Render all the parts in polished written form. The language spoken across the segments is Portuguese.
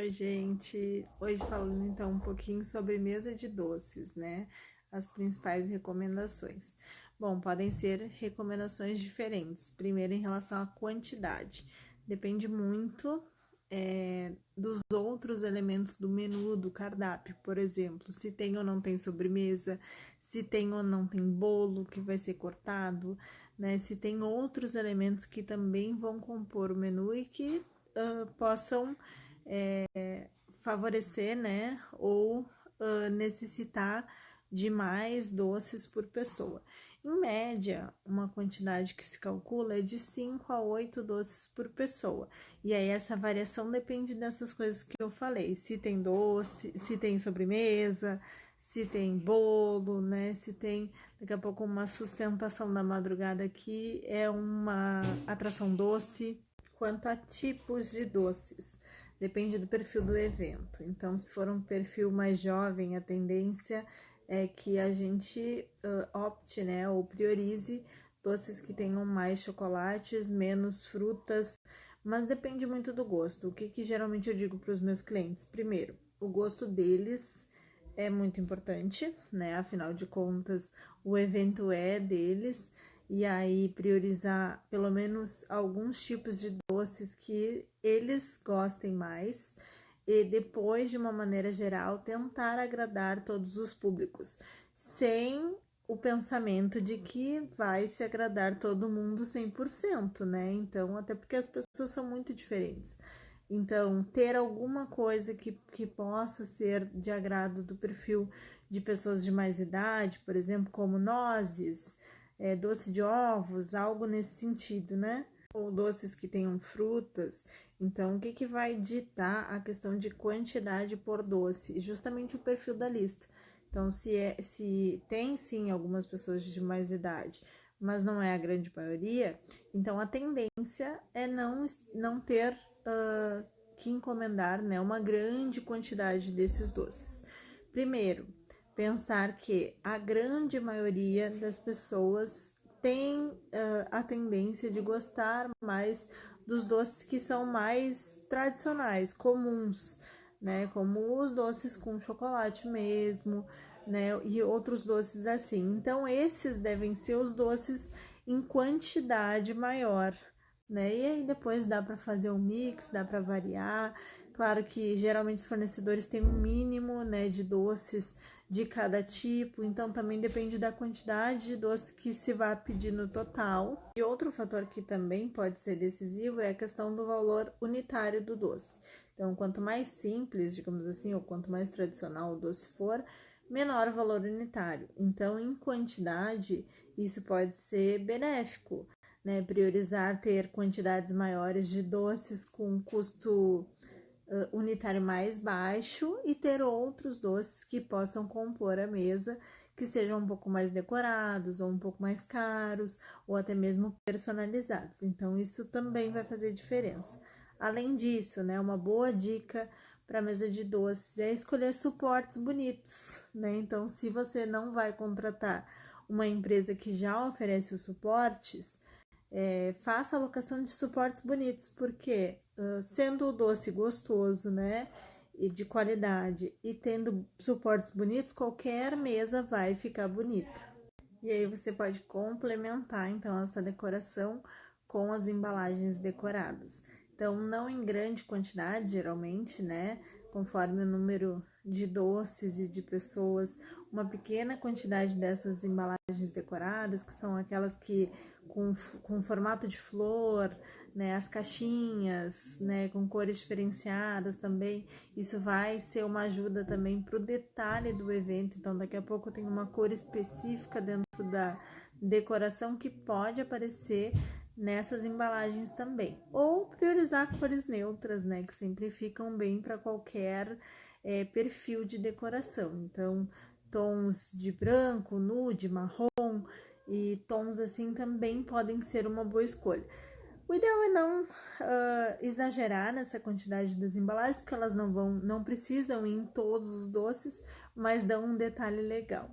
Oi, gente! Hoje falando então um pouquinho sobre mesa de doces, né? As principais recomendações. Bom, podem ser recomendações diferentes. Primeiro, em relação à quantidade. Depende muito dos outros elementos do menu, do cardápio. Por exemplo, se tem ou não tem sobremesa, se tem ou não tem bolo que vai ser cortado, né? Se tem outros elementos que também vão compor o menu e que possam favorecer, né, ou necessitar de mais doces por pessoa. Em média, uma quantidade que se calcula é de 5 a 8 doces por pessoa. E aí essa variação depende dessas coisas que eu falei, se tem doce, se tem sobremesa, se tem bolo, né, se tem daqui a pouco uma sustentação da madrugada que é uma atração doce. Quanto a tipos de doces, depende do perfil do evento. Então, se for um perfil mais jovem, a tendência é que a gente opte, né, ou priorize doces que tenham mais chocolates, menos frutas, mas depende muito do gosto. O que geralmente eu digo para os meus clientes? Primeiro, o gosto deles é muito importante, né? Afinal de contas, o evento é deles. E aí priorizar pelo menos alguns tipos de doces que eles gostem mais e depois, de uma maneira geral, tentar agradar todos os públicos, sem o pensamento de que vai se agradar todo mundo 100%, né? Então, até porque as pessoas são muito diferentes. Então, ter alguma coisa que possa ser de agrado do perfil de pessoas de mais idade, por exemplo, como nozes, doce de ovos, algo nesse sentido, né? Ou doces que tenham frutas. Então, o que vai ditar a questão de quantidade por doce? Justamente o perfil da lista. Então, se tem sim algumas pessoas de mais idade, mas não é a grande maioria, então a tendência é não ter que encomendar, né, uma grande quantidade desses doces. Primeiro, pensar que a grande maioria das pessoas tem a tendência de gostar mais dos doces que são mais tradicionais, comuns, né? Como os doces com chocolate mesmo, né? E outros doces assim. Então, esses devem ser os doces em quantidade maior, né? E aí depois dá para fazer um mix, dá para variar. Claro que geralmente os fornecedores têm um mínimo, né, de doces de cada tipo, então também depende da quantidade de doce que se vai pedir no total. E outro fator que também pode ser decisivo é a questão do valor unitário do doce. Então, quanto mais simples, digamos assim, ou quanto mais tradicional o doce for, menor o valor unitário. Então, em quantidade, isso pode ser benéfico, né? Priorizar ter quantidades maiores de doces com custo unitário mais baixo e ter outros doces que possam compor a mesa, que sejam um pouco mais decorados, ou um pouco mais caros, ou até mesmo personalizados. Então, isso também vai fazer diferença. Além disso, né, uma boa dica para a mesa de doces é escolher suportes bonitos, né? Então, se você não vai contratar uma empresa que já oferece os suportes, faça a alocação de suportes bonitos, porque sendo o doce gostoso, né, e de qualidade, e tendo suportes bonitos, qualquer mesa vai ficar bonita. E aí você pode complementar, então, essa decoração com as embalagens decoradas. Então, não em grande quantidade, geralmente, né, conforme o número de doces e de pessoas, uma pequena quantidade dessas embalagens decoradas, que são aquelas que com formato de flor, né, as caixinhas, né, com cores diferenciadas também, isso vai ser uma ajuda também para o detalhe do evento. Então, daqui a pouco tem uma cor específica dentro da decoração que pode aparecer nessas embalagens também. Ou priorizar cores neutras, né, que simplificam bem para qualquer perfil de decoração. Então, tons de branco, nude, marrom e tons assim também podem ser uma boa escolha. O ideal é não exagerar nessa quantidade das embalagens, porque elas não precisam ir em todos os doces, mas dão um detalhe legal.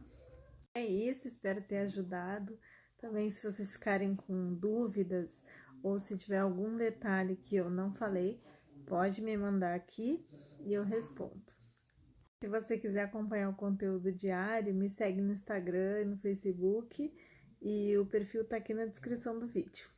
É isso, espero ter ajudado. Também, se vocês ficarem com dúvidas ou se tiver algum detalhe que eu não falei, pode me mandar aqui e eu respondo. Se você quiser acompanhar o conteúdo diário, me segue no Instagram e no Facebook e o perfil tá aqui na descrição do vídeo.